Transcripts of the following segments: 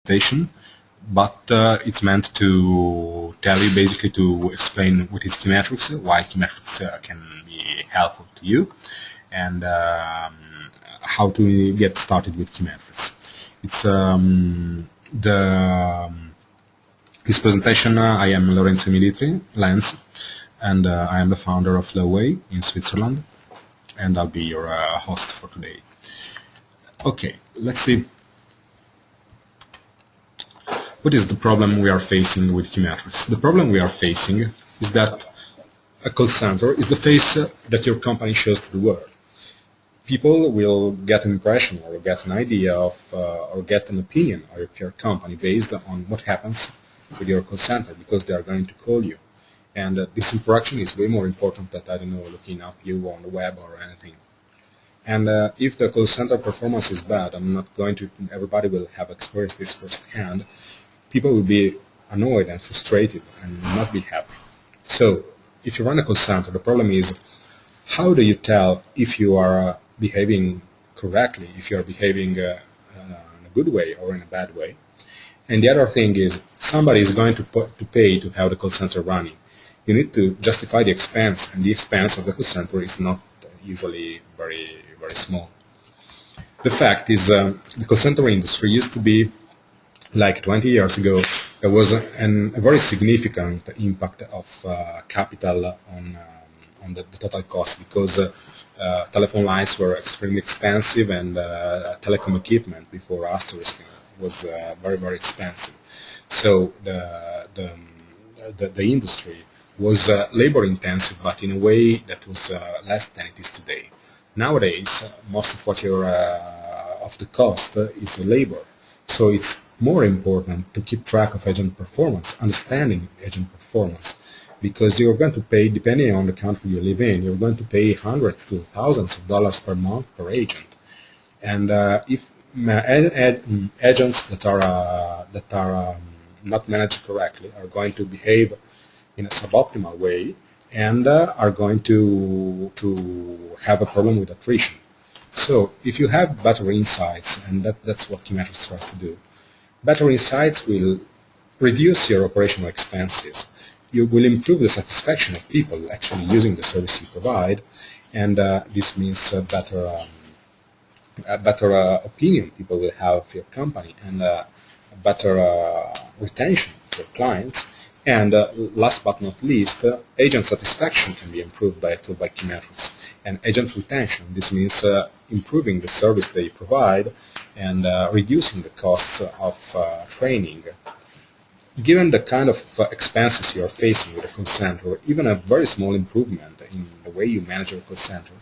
presentation, but it's meant to tell you, basically to explain what is QMetrics, why QMetrics can be helpful to you, and how to get started with QMetrics. It's this presentation. I am Lorenzo Militri, Lens, and I am the founder of Lowway in Switzerland, and I'll be your host for today. Okay, let's see. What is the problem we are facing with QMetrics? The problem we are facing is that a call center is the face that your company shows to the world. People will get an impression or get an idea of or get an opinion of your company based on what happens with your call center, because they are going to call you. And this interaction is way more important than, I don't know, looking up you on the web or anything. And if the call center performance is bad, I'm not going to, everybody will have experienced this firsthand, people will be annoyed and frustrated and not be happy. So if you run a call center, the problem is, how do you tell if you are behaving correctly, if you are behaving in a good way or in a bad way? And the other thing is, somebody is going to pay to have the call center running. You need to justify the expense, and the expense of the call center is not usually very small. The fact is, the call center industry used to be like 20 years ago. There was a very significant impact of capital on the total cost, because telephone lines were extremely expensive, and telecom equipment before Asterisk was very expensive. So the industry was labor intensive, but in a way that was less than it is today. Nowadays, most of what of the cost is labor. So it's more important to keep track of agent performance, understanding agent performance, because you're going to pay, depending on the country you live in, you're going to pay hundreds to thousands of dollars per month per agent. And if agents that are not managed correctly are going to behave in a suboptimal way, and are going to have a problem with attrition. So if you have better insights, and that's what QMetrics tries to do, better insights will reduce your operational expenses. You will improve the satisfaction of people actually using the service you provide, and this means a better opinion people will have of your company, and a better retention for clients. And last but not least, agent satisfaction can be improved by a tool like QMetrics. And agent retention, this means improving the service they provide and reducing the costs of training. Given the kind of expenses you are facing with a call center, even a very small improvement in the way you manage your call center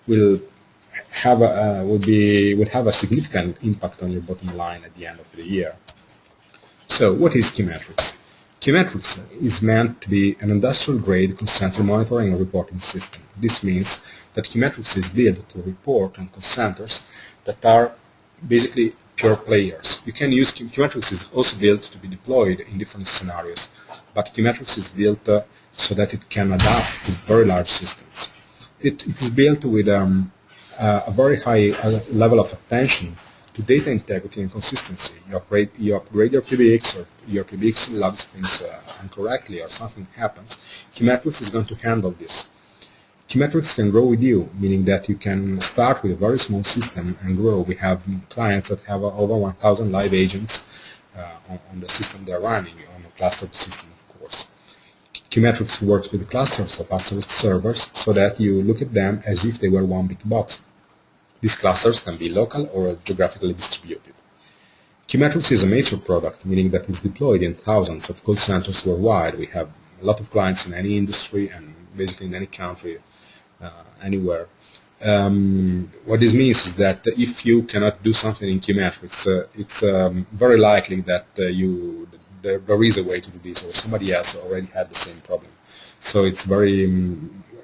would have a significant impact on your bottom line at the end of the year. So what is QMetrics? QMetrics is meant to be an industrial-grade call center monitoring and reporting system. This means that QMetrics is built to report on call centers that are basically pure players. You can use QMetrics is also built to be deployed in different scenarios, but QMetrics is built so that it can adapt to very large systems. It is built with a very high level of attention to data integrity and consistency. You upgrade your PBX, or your PBX logs things incorrectly, or something happens, QMetrics is going to handle this. QMetrics can grow with you, meaning that you can start with a very small system and grow. We have clients that have over 1,000 live agents on the system they're running, on a clustered system, of course. QMetrics works with clusters of Asterisk servers so that you look at them as if they were one big box. These clusters can be local or geographically distributed. QMetrics is a major product, meaning that it's deployed in thousands of call centers worldwide. We have a lot of clients in any industry and basically in any country, anywhere. What this means is that if you cannot do something in QMetrics, it's very likely that there is a way to do this, or somebody else already had the same problem. So it's very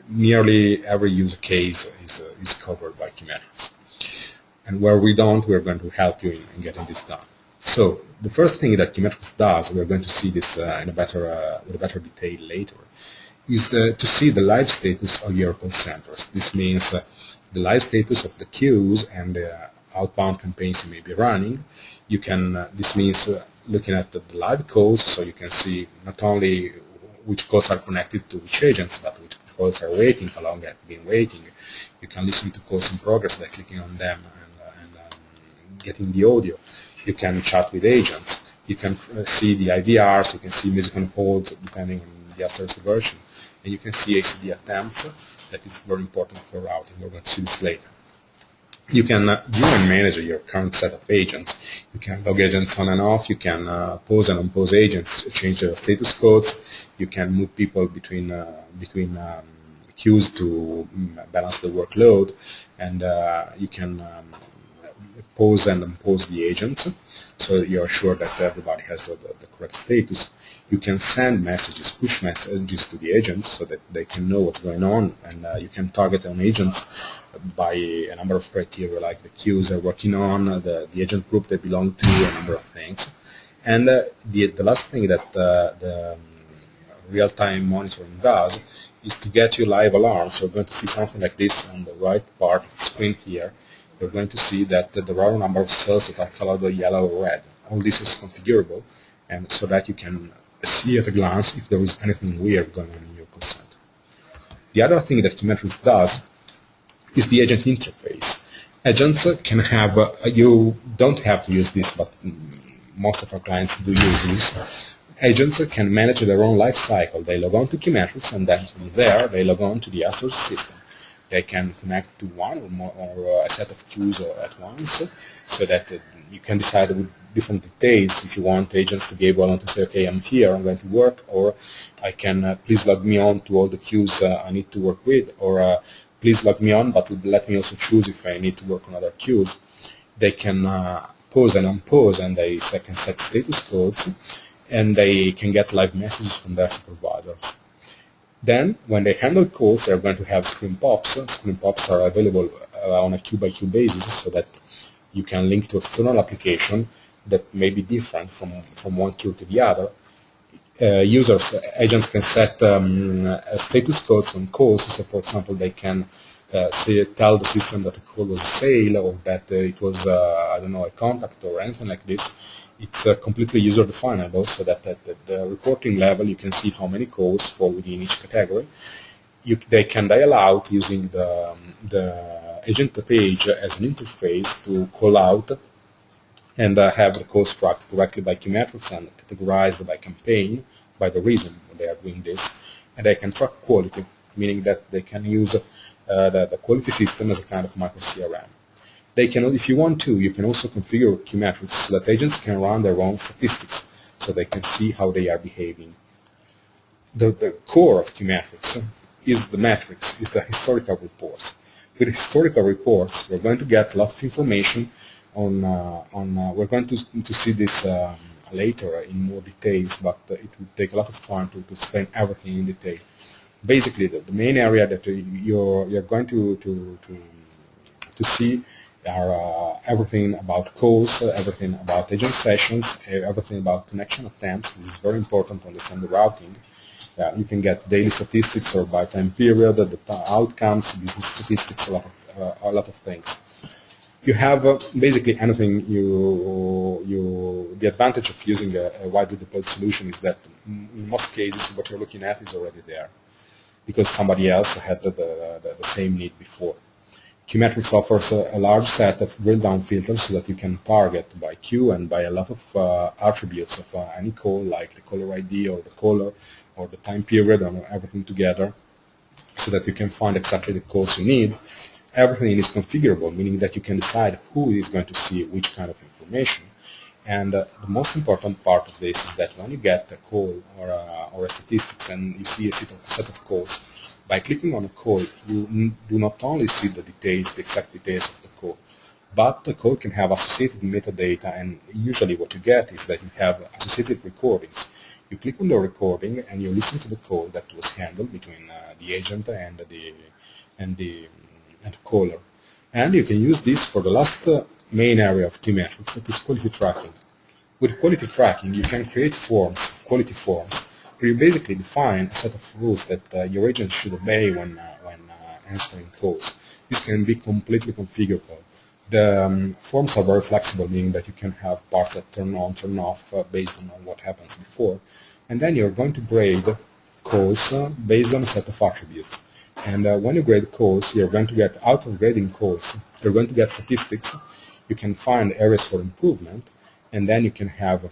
nearly every use case is covered by QMetrics. And where we don't, we're going to help you in getting this done. So the first thing that QMetrics does, we're going to see this with a better detail later, is to see the live status of your call centers. This means the live status of the queues and outbound campaigns you may be running. You can, this means looking at the live calls, so you can see not only which calls are connected to which agents, but which calls are waiting, how long have been waiting. You can listen to calls in progress by clicking on them and getting the audio. You can chat with agents. You can see the IVRs, you can see music on hold depending on the SRC version, and you can see ACD attempts. That is very important for routing. We're going to see this later. You can view and manage your current set of agents. You can log agents on and off. You can pause and unpause agents, change their status codes. You can move people between queues to balance the workload, and you can pause and unpause the agents, so you're sure that everybody has the correct status. You can send messages, push messages to the agents so that they can know what's going on, and you can target on agents by a number of criteria, like the queues they're working on, the agent group they belong to, a number of things. And the last thing that the real-time monitoring does is to get you live alarms. So we're going to see something like this on the right part of the screen here. You're going to see that there are a number of cells that are colored yellow or red. All this is configurable, and so that you can see at a glance if there is anything weird going on in your consent. The other thing that QueueMetrics does is the agent interface. Agents can have, you don't have to use this, but most of our clients do use this. Agents can manage their own life cycle. They log on to QueueMetrics, and then from there they log on to the SRC system. They can connect to one or more, or a set of queues at once, so that you can decide with different details if you want agents to be able to say, okay, I'm here, I'm going to work, or I can please log me on to all the queues I need to work with, or please log me on, but let me also choose if I need to work on other queues. They can pause and unpause, and they can set status codes, and they can get live messages from their supervisors. Then, when they handle calls, they're going to have screen pops. Screen pops are available on a queue-by-queue basis, so that you can link to external application that may be different from one queue to the other. Agents can set status codes on calls. So, for example, they can tell the system that a call was a sale, or that it was, I don't know, a contact or anything like this. It's completely user-definable, so that at the reporting level you can see how many calls fall within each category. They can dial out using the agent page as an interface to call out and have the calls tracked directly by QueueMetrics and categorized by campaign, by the reason they are doing this. And they can track quality, meaning that they can use the quality system as a kind of micro CRM. They can, if you want to, you can also configure QueueMetrics so that agents can run their own statistics, so they can see how they are behaving. The core of QueueMetrics is the metrics, is the historical reports. With historical reports, we're going to get a lot of information on we're going to see this later in more details, but it will take a lot of time to explain everything in detail. Basically, the main area that you're going to see are everything about calls, everything about agent sessions, everything about connection attempts. This is very important to understand the routing. You can get daily statistics or by time period, the outcomes, business statistics, a lot of things. You have basically anything. The advantage of using a widely deployed solution is that in most cases what you're looking at is already there, because somebody else had the same need before. QMetrics offers a large set of drill-down filters so that you can target by queue and by a lot of attributes of any call, like the caller ID or the caller or the time period, or everything together, so that you can find exactly the calls you need. Everything is configurable, meaning that you can decide who is going to see which kind of information. And the most important part of this is that when you get a call or a statistics and you see a set of calls, by clicking on a call, you do not only see the details, the exact details of the call, but the call can have associated metadata, and usually what you get is that you have associated recordings. You click on the recording and you listen to the call that was handled between the agent and the caller. And you can use this for the last main area of QMetrics, that is quality tracking. With quality tracking, you can create forms, quality forms, where you basically define a set of rules that your agent should obey when answering calls. This can be completely configurable. The forms are very flexible, meaning that you can have parts that turn on, turn off based on what happens before. And then you're going to grade calls based on a set of attributes. And when you grade calls, you're going to get, out of grading calls, you're going to get statistics. You can find areas for improvement, and then you can have,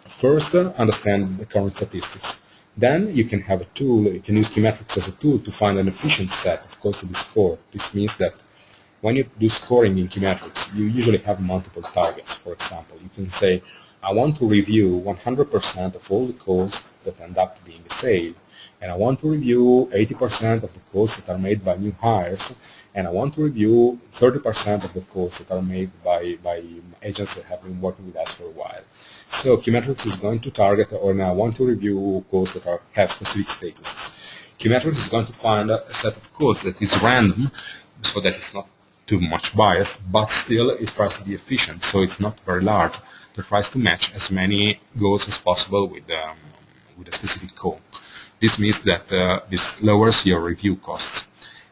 first, understand the current statistics. Then you can have a tool, you can use QMetrics as a tool to find an efficient set of calls to be scored. This means that when you do scoring in QMetrics, you usually have multiple targets. For example, you can say, I want to review 100% of all the calls that end up being a sale, and I want to review 80% of the calls that are made by new hires, and I want to review 30% of the calls that are made by agents that have been working with us for a while. So QMetrics is going to target, or now I want to review calls that have specific statuses. QMetrics is going to find a set of calls that is random, so that it's not too much bias, but still it tries to be efficient, so it's not very large. It tries to match as many goals as possible with a specific call. This means that this lowers your review costs.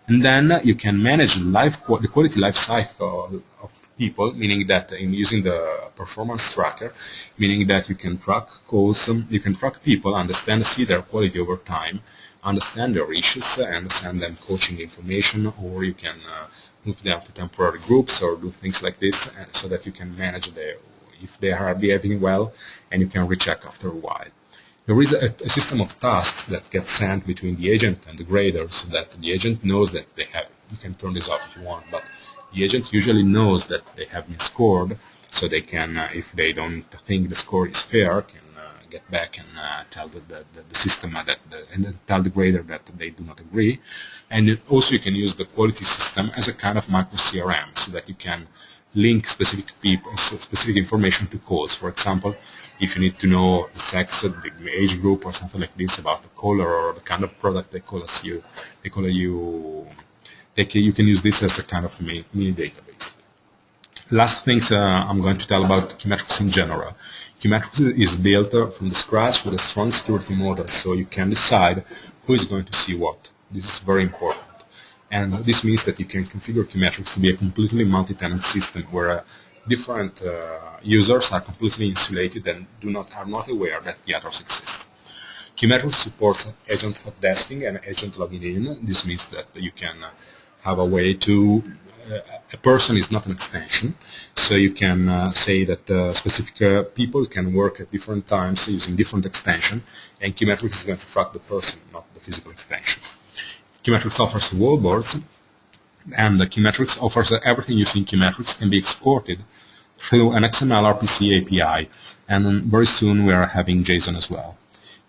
And then you can manage the quality life cycle of people, meaning that in using the performance tracker, meaning that you can track calls, you can track people, see their quality over time, understand their issues, and send them coaching information, or you can move them to temporary groups or do things like this, so that you can manage if they are behaving well, and you can recheck after a while. There is a system of tasks that gets sent between the agent and the grader, so that the agent knows that they have, you can turn this off if you want, but the agent usually knows that they have been scored, so they can, if they don't think the score is fair, can get back and tell the system and tell the grader that they do not agree. And also you can use the quality system as a kind of micro CRM, so that you can link specific people, specific information to calls. For example, if you need to know the sex, the age group, or something like this about the caller or the kind of product you can use this as a kind of mini database. Last things I'm going to tell about QMetrics in general. QMetrics is built from the scratch with a strong security model, so you can decide who is going to see what. This is very important. And this means that you can configure QMetrics to be a completely multi-tenant system where different users are completely insulated and are not aware that the others exist. QMetrics supports agent hot desking and agent logging in. This means that you can have a way to a person is not an extension, so you can say that specific people can work at different times using different extension, and QMetrics is going to track the person, not the physical extension. QMetrics offers wallboards, and QMetrics offers that everything you see in QMetrics can be exported through an XML RPC API, and very soon we are having JSON as well.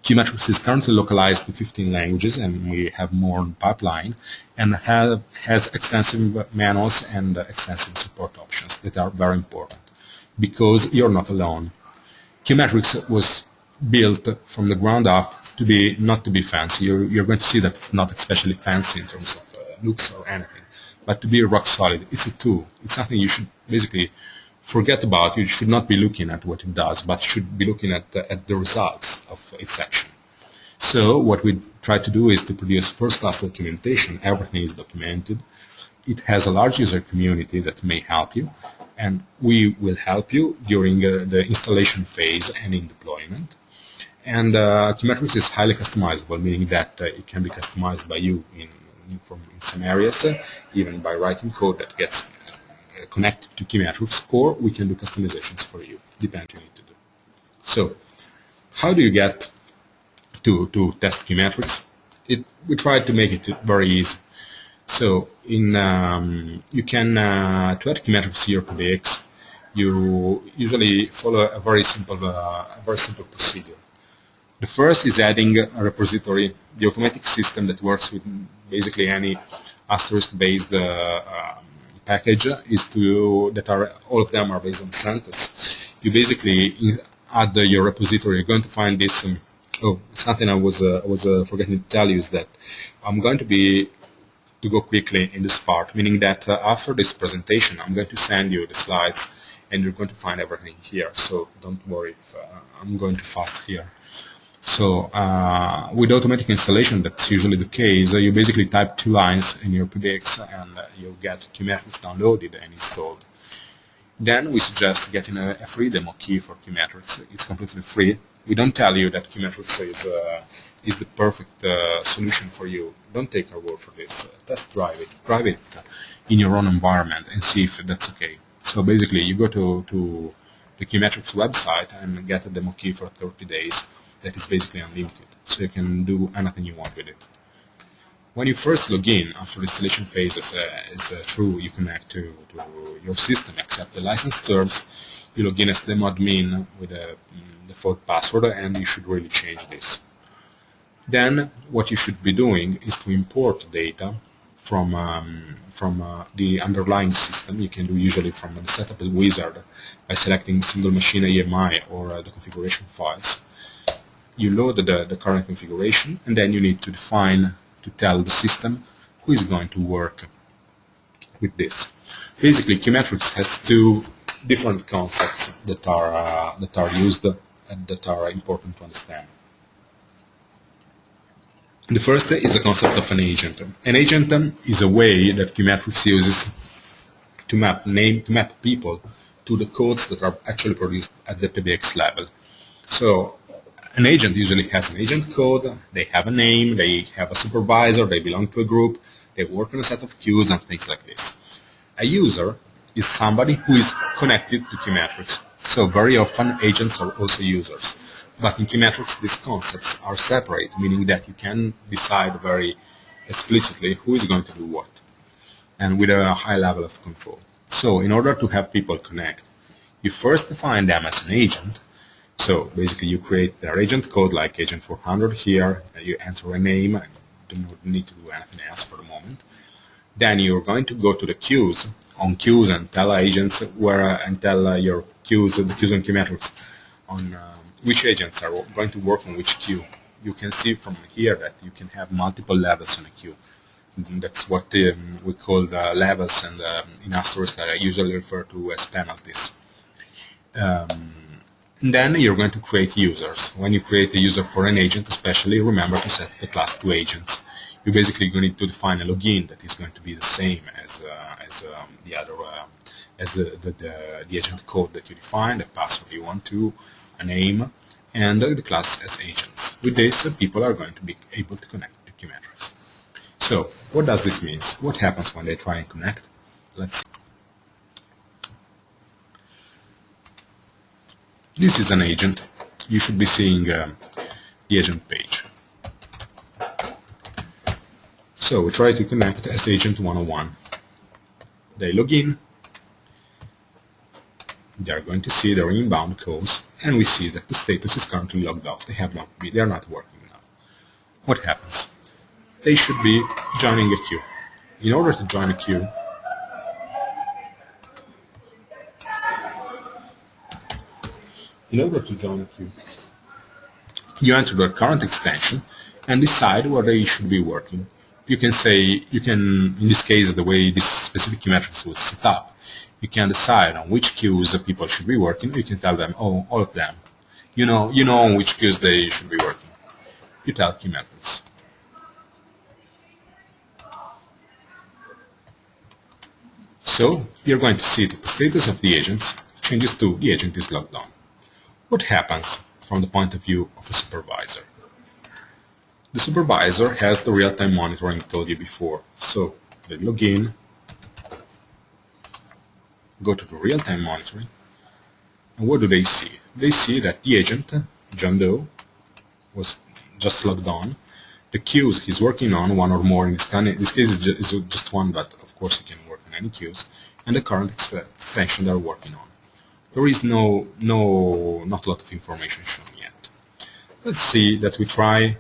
QMetrics is currently localized to 15 languages, and we have more in pipeline, and has extensive manuals and extensive support options that are very important, because you're not alone. QMetrics was built from the ground up to be not to be fancy. You're going to see that it's not especially fancy in terms of looks or anything, but to be rock solid. It's a tool. It's something you should basically forget about. You should not be looking at what it does, but should be looking at the results of its action. So what we try to do is to produce first-class documentation. Everything is documented. It has a large user community that may help you, and we will help you during the installation phase and in deployment. And QMetrics is highly customizable, meaning that it can be customized by you in some areas, even by writing code that gets connected to QMetrics, or we can do customizations for you, depending on what you need to do. So, how do you get to test QMetrics? We try to make it very easy. So, you can to add QMetrics to your PBX, you usually follow a very simple procedure. The first is adding a repository, the automatic system that works with basically any asterisk-based package all of them are based on CentOS. You basically add your repository. You're going to find this. Something I was forgetting to tell you is that I'm going to go quickly in this part, meaning that after this presentation, I'm going to send you the slides, and you're going to find everything here. So don't worry if I'm going too fast here. So with automatic installation, that's usually the case. You basically type 2 lines in your PBX, and you'll get QMetrics downloaded and installed. Then we suggest getting a free demo key for QMetrics. It's completely free. We don't tell you that QMetrics is the perfect solution for you. Don't take our word for this. Test drive it. Drive it in your own environment and see if that's okay. So basically, you go to the QMetrics website and get a demo key for 30 days. That is basically unlimited. So you can do anything you want with it. When you first log in, after the installation phase is through, you connect to your system, accept the license terms, you log in as demo admin with a default password, and you should really change this. Then what you should be doing is to import data from the underlying system. You can do usually from the setup wizard by selecting single machine AMI or the configuration files. You load the current configuration, and then you need to define, to tell the system who is going to work with this. Basically, QMetrics has two different concepts that are used and that are important to understand. The first is the concept of an agent. An agent is a way that QMetrics uses to map people to the codes that are actually produced at the PBX level. So an agent usually has an agent code, they have a name, they have a supervisor, they belong to a group, they work on a set of queues and things like this. A user is somebody who is connected to QMetrics. So very often agents are also users. But in QMetrics these concepts are separate, meaning that you can decide very explicitly who is going to do what, and with a high level of control. So in order to have people connect, you first define them as an agent. So basically you create their agent code like agent 400 here, you enter a name, and you don't need to do anything else for the moment. Then you're going to go to the queues, and tell agents where, and tell your queues, the queues on QMetrics, on which agents are going to work on which queue. You can see from here that you can have multiple levels on a queue. And that's what we call the levels, and in Asterisk I usually refer to as penalties. And then you're going to create users. When you create a user for an agent, especially, remember to set the class to agents. You're basically going to define a login that is going to be the same as the agent code that you define, the password you want to, a name, and the class as agents. With this, people are going to be able to connect to QMetrics. So, what does this mean? What happens when they try and connect? Let's see. This is an agent. You should be seeing the agent page. So we try to connect as agent 101. They log in. They are going to see their inbound calls, and we see that the status is currently logged off. They are not working now. What happens? They should be joining a queue. In order to join a queue, you enter their current extension and decide where they should be working. You can, in this case, the way this specific QMetrics was set up, you can decide on which queues the people should be working. You can tell them, oh, all of them. You know on which queues they should be working. You tell QMetrics. So you're going to see that the status of the agents changes to the agent is logged on. What happens from the point of view of a supervisor? The supervisor has the real-time monitoring I told you before. So they log in, go to the real-time monitoring, and what do they see? They see that the agent, John Doe, was just logged on. The queues he's working on, one or more, in this case is just one, but of course he can work on any queues, and the current extension they're working on. There is not a lot of information shown yet. Let's see that we try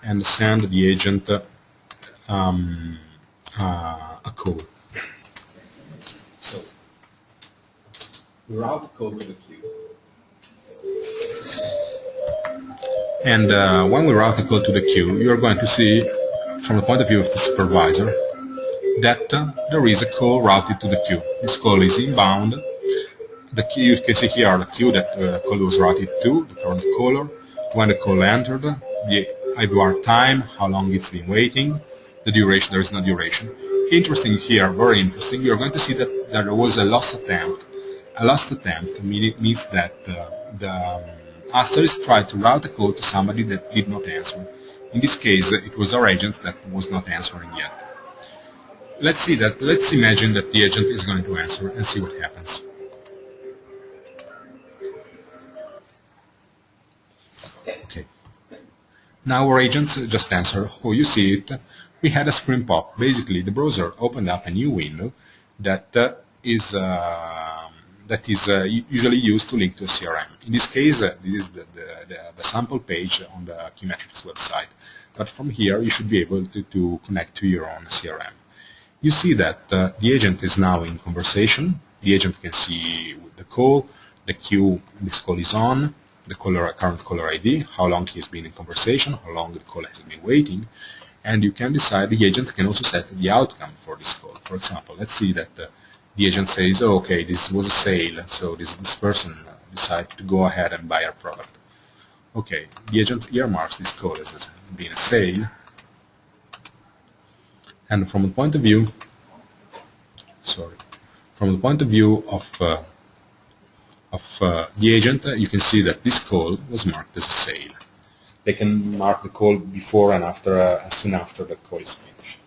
and send the agent a code. So we route the code to the queue. And when we route the code to the queue, you're going to see, from the point of view of the supervisor, that there is a call routed to the queue. This call is inbound. The queue, you can see here the queue that the call was routed to, the current caller, when the call entered, the IVR time, how long it's been waiting, the duration, there is no duration. Interesting here, very interesting, you're going to see that there was a loss attempt A lost attempt means that the asterisk tried to route a call to somebody that did not answer. In this case, it was our agent that was not answering yet. Let's imagine that the agent is going to answer and see what happens. Okay. Now our agents just answer. Oh, you see it. We had a screen pop. Basically, the browser opened up a new window that is usually used to link to a CRM. In this case, this is the sample page on the QMetrics website. But from here, you should be able to connect to your own CRM. You see that the agent is now in conversation. The agent can see the call, the queue this call is on, the current caller ID, how long he has been in conversation, how long the call has been waiting, and you can decide. The agent can also set the outcome for this call. For example, let's see that the agent says, oh, okay, this was a sale, so this person decided to go ahead and buy our product. Okay, the agent earmarks this call as being a sale, and from the point of view, of the agent, you can see that this call was marked as a sale. They can mark the call before and after, soon after the call is finished.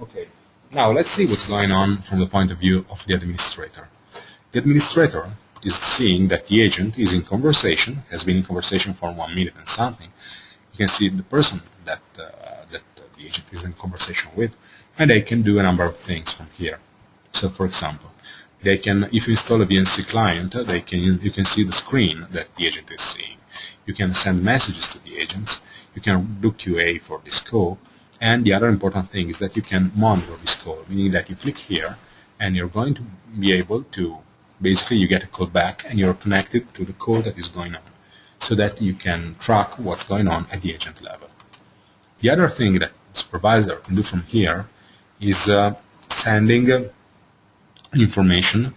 Okay. Now let's see what's going on from the point of view of the administrator. The administrator is seeing that the agent is in conversation, has been in conversation for 1 minute and something. You can see the person that the agent is in conversation with, and they can do a number of things from here. So, for example, they can, if you install a VNC client, you can see the screen that the agent is seeing. You can send messages to the agents. You can do QA for this call. And the other important thing is that you can monitor this call, meaning that you click here and you're going to be able to, basically you get a call back and you're connected to the call that is going on, so that you can track what's going on at the agent level. The other thing that the supervisor can do from here is sending information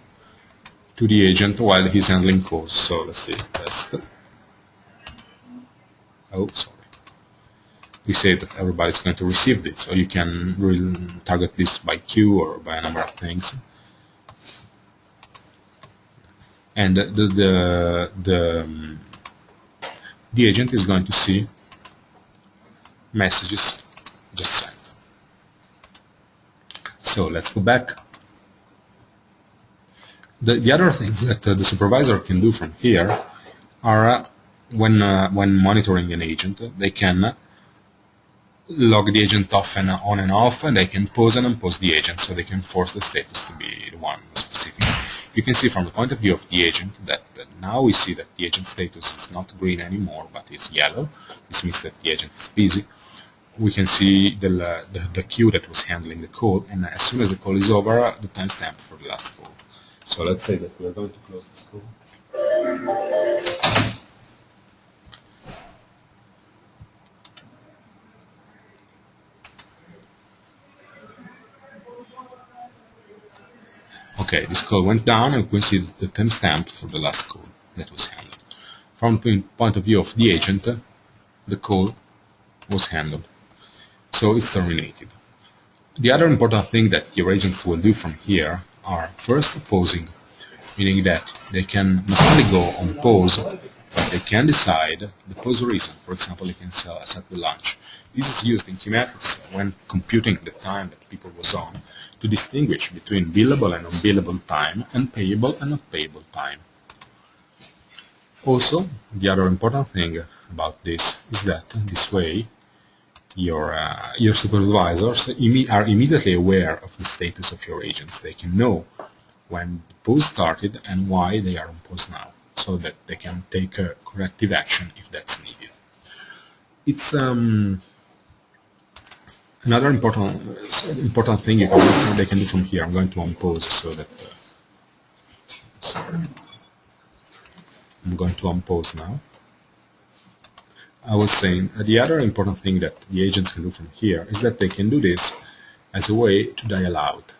to the agent while he's handling calls. So let's see, test. Oh, sorry. We say that everybody's going to receive this, so you can really target this by queue or by a number of things. And the agent is going to see messages just sent. So let's go back. The other things that the supervisor can do from here are when monitoring an agent, they can log the agent off and on and off, and they can pause and unpause the agent, so they can force the status to be the one specific. You can see from the point of view of the agent that now we see that the agent status is not green anymore, but is yellow. This means that the agent is busy. We can see the queue that was handling the call, and as soon as the call is over, the timestamp for the last call. So let's say that we are going to close this call. Okay, this call went down, and we can see the timestamp for the last call that was handled. From the point of view of the agent, the call was handled, so it's terminated. The other important thing that your agents will do from here are first pausing, meaning that they can not only go on pause, but they can decide the pause reason. For example, they can set the lunch. This is used in QMetrics when computing the time that people was on, to distinguish between billable and unbillable time and payable and not payable time. Also, the other important thing about this is that this way your supervisors are immediately aware of the status of your agents. They can know when the pause started and why they are on pause now, so that they can take corrective action if that's needed. It's another important thing they can do from here. I'm going to unpause so that sorry. I'm going to unpause now. I was saying the other important thing that the agents can do from here is that they can do this as a way to dial out.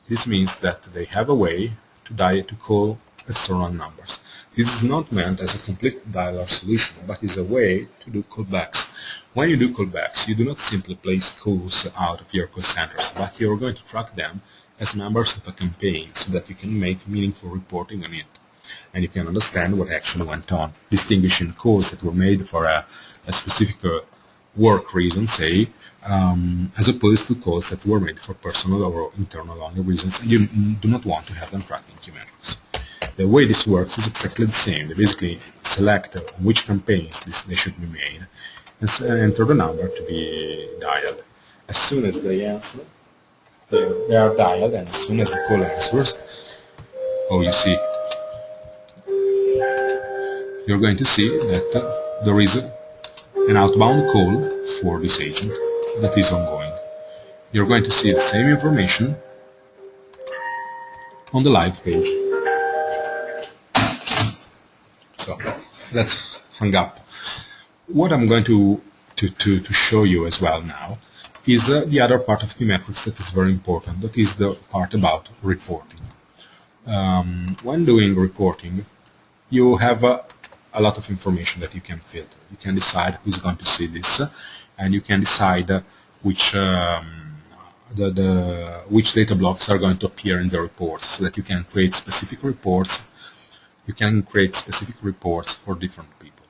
This means that they have a way to call external numbers. This is not meant as a complete dialer solution, but is a way to do callbacks. When you do callbacks, you do not simply place calls out of your call centers, but you're going to track them as members of a campaign so that you can make meaningful reporting on it. And you can understand what actually went on, distinguishing calls that were made for a specific work reason, say, as opposed to calls that were made for personal or internal only reasons, and you do not want to have them tracked in QMetrics. The way this works is exactly the same. They basically select which campaigns they should be made and enter the number to be dialed. As soon as they answer, they are dialed, and as soon as the call answers, you see, you're going to see that there is an outbound call for this agent that is ongoing. You're going to see the same information on the live page. So let's hang up. What I'm going to show you as well now is the other part of QMetrics that is very important. That is the part about reporting. When doing reporting, you have a lot of information that you can filter. You can decide who's going to see this, and you can decide which which data blocks are going to appear in the reports, so that you can create specific reports. You can create specific reports for different people.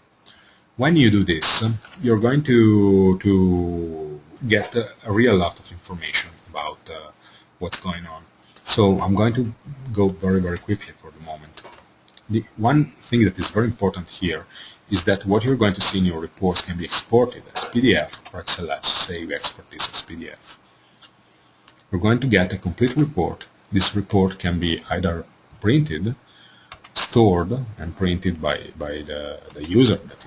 When you do this, you're going to get a real lot of information about what's going on. So I'm going to go very, very quickly for the moment. The one thing that is very important here is that what you're going to see in your reports can be exported as PDF or XLS. Say you export this as PDF. You're going to get a complete report. This report can be either printed, stored and printed by the user that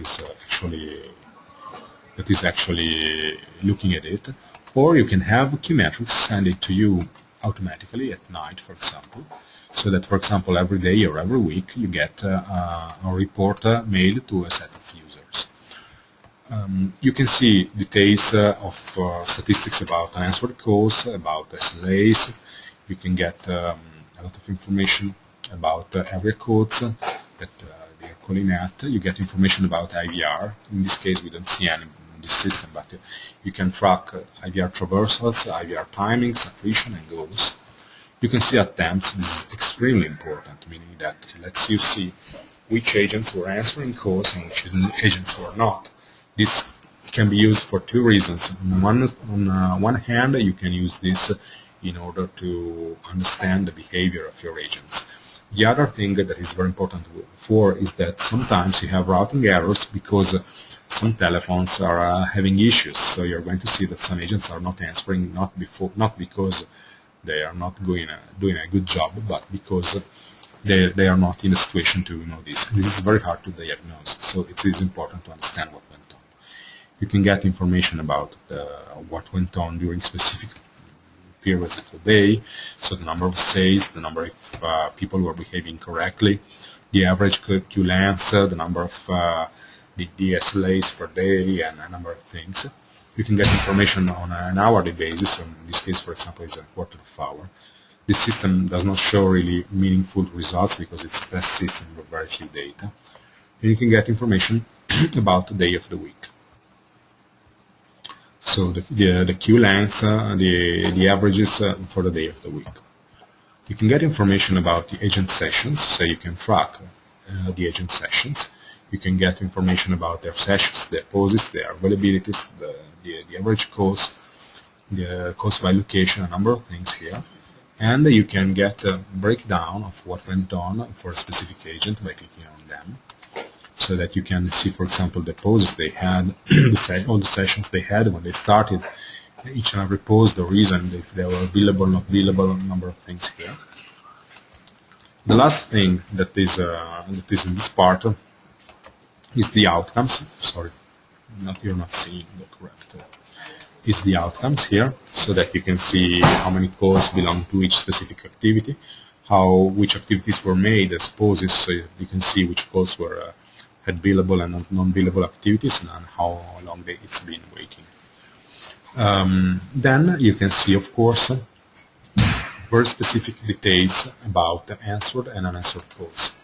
is actually looking at it, or you can have QMetrics send it to you automatically at night, for example, so that, for example, every day or every week you get a report mailed to a set of users. You can see details of statistics about unanswered calls, about SLAs. You can get a lot of information about area codes that they are calling at. You get information about IVR. In this case, we don't see any in this system, but you can track IVR traversals, IVR timings, attrition, and goals. You can see attempts. This is extremely important, meaning that it lets you see which agents were answering calls and which agents were not. This can be used for two reasons. On one hand, you can use this in order to understand the behavior of your agents. The other thing that is very important is that sometimes you have routing errors because some telephones are having issues. So you're going to see that some agents are not answering, not because they are not doing a good job, but because they are not in a situation to know this. This is very hard to diagnose, so it is important to understand what went on. You can get information about what went on during specific periods of the day, so the number of sales, the number of people who are behaving correctly, the average queue length, the number of the SLAs per day, and a number of things. You can get information on an hourly basis, so in this case, for example, it's a quarter of hour. This system does not show really meaningful results because it's a test system with very few data. And you can get information about the day of the week. So the queue length, the averages for the day of the week. You can get information about the agent sessions, so you can track the agent sessions. You can get information about their sessions, their poses, their availabilities, the average calls, the calls by location, a number of things here. And you can get a breakdown of what went on for a specific agent by clicking on them, so that you can see, for example, the poses they had, all the sessions they had when they started, each and every pose, the reason, if they were billable, not billable, a number of things here. The last thing that is in this part is the outcomes. Sorry, you're not seeing the correct. Is the outcomes here, so that you can see how many calls belong to each specific activity, which activities were made as poses, so you can see which calls were had billable and non-billable activities, and how long it's been waiting. Then you can see, of course, very specific details about the answered and unanswered calls.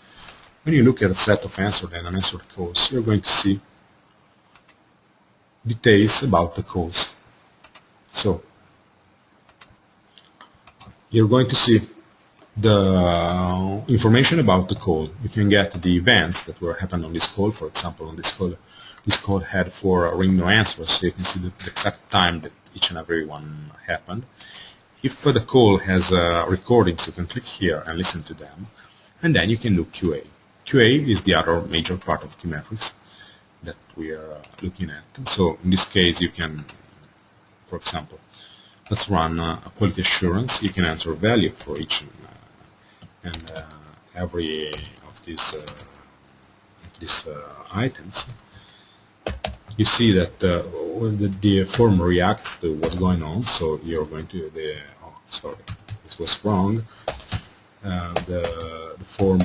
When you look at a set of answered and unanswered calls, you're going to see details about the calls. So you're going to see the information about the call. You can get the events that were happened on this call. For example, on this call had 4 ring no answers, so you can see the exact time that each and every one happened. If the call has recordings, you can click here and listen to them, and then you can do QA. QA is the other major part of QMetrics that we are looking at. So in this case, you can, for example, let's run a quality assurance. You can enter a value for each and every of these items. You see that the form reacts to what's going on. So you're going to sorry, this was wrong. The form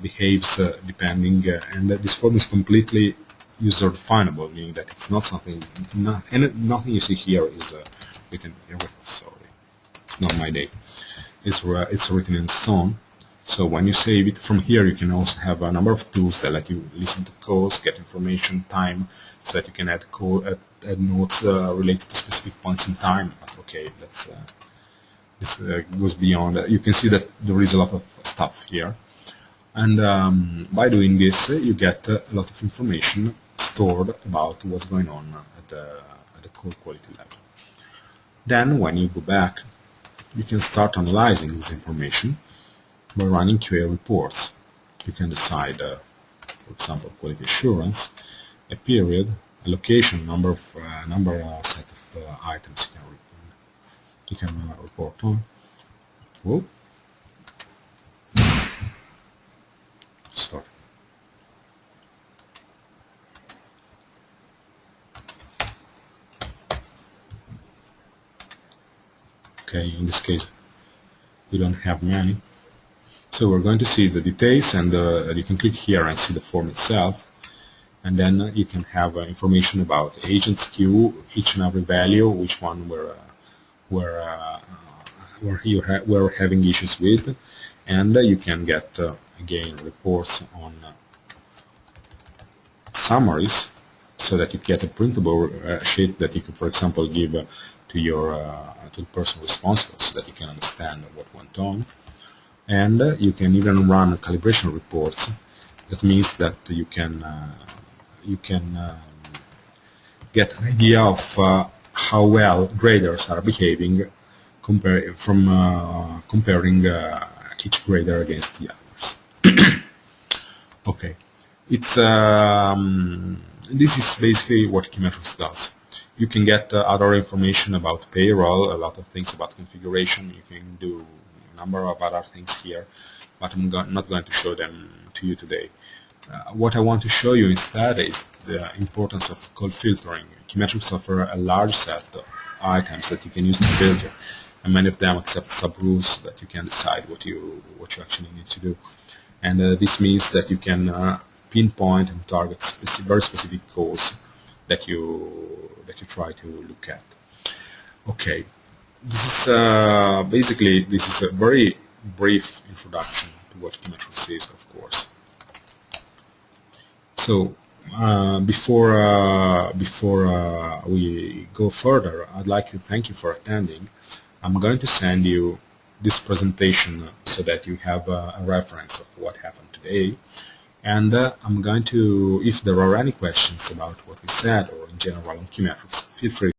behaves depending, and this form is completely user definable, meaning that it's not something, nothing you see here is written here. Sorry, it's not my data. It's written in stone. So when you save it from here, you can also have a number of tools that let you listen to calls, get information, time, so that you can add notes related to specific points in time. But okay, that's this goes beyond. You can see that there is a lot of stuff here, and by doing this, you get a lot of information stored about what's going on at the call quality level. Then, when you go back, you can start analyzing this information by running QA reports. You can decide, for example, quality assurance, a period, a location, number set of items you can report on. Whoa. Sorry. Okay, in this case, we don't have many. So we're going to see the details, and you can click here and see the form itself, and then you can have information about agents queue, each and every value, which one we're having issues with, and you can get again reports on summaries, so that you get a printable sheet that you can, for example, give to the person responsible, so that you can understand what went on. And you can even run calibration reports. That means that you can get an idea of how well graders are behaving comparing each grader against the others. Okay, this is basically what QMetrics does. You can get other information about payroll, a lot of things about configuration. You can do a number of other things here, but I'm not going to show them to you today. What I want to show you instead is the importance of call filtering. QMetrics offer a large set of items that you can use to filter, and many of them accept subrules that you can decide what you actually need to do. And this means that you can pinpoint and target very specific calls that you try to look at. Okay, this is a very brief introduction to what QMetrics is, of course. So before we go further, I'd like to thank you for attending. I'm going to send you this presentation so that you have a reference of what happened today. And I'm going to, if there are any questions about what we said or in general on QMetrics, feel free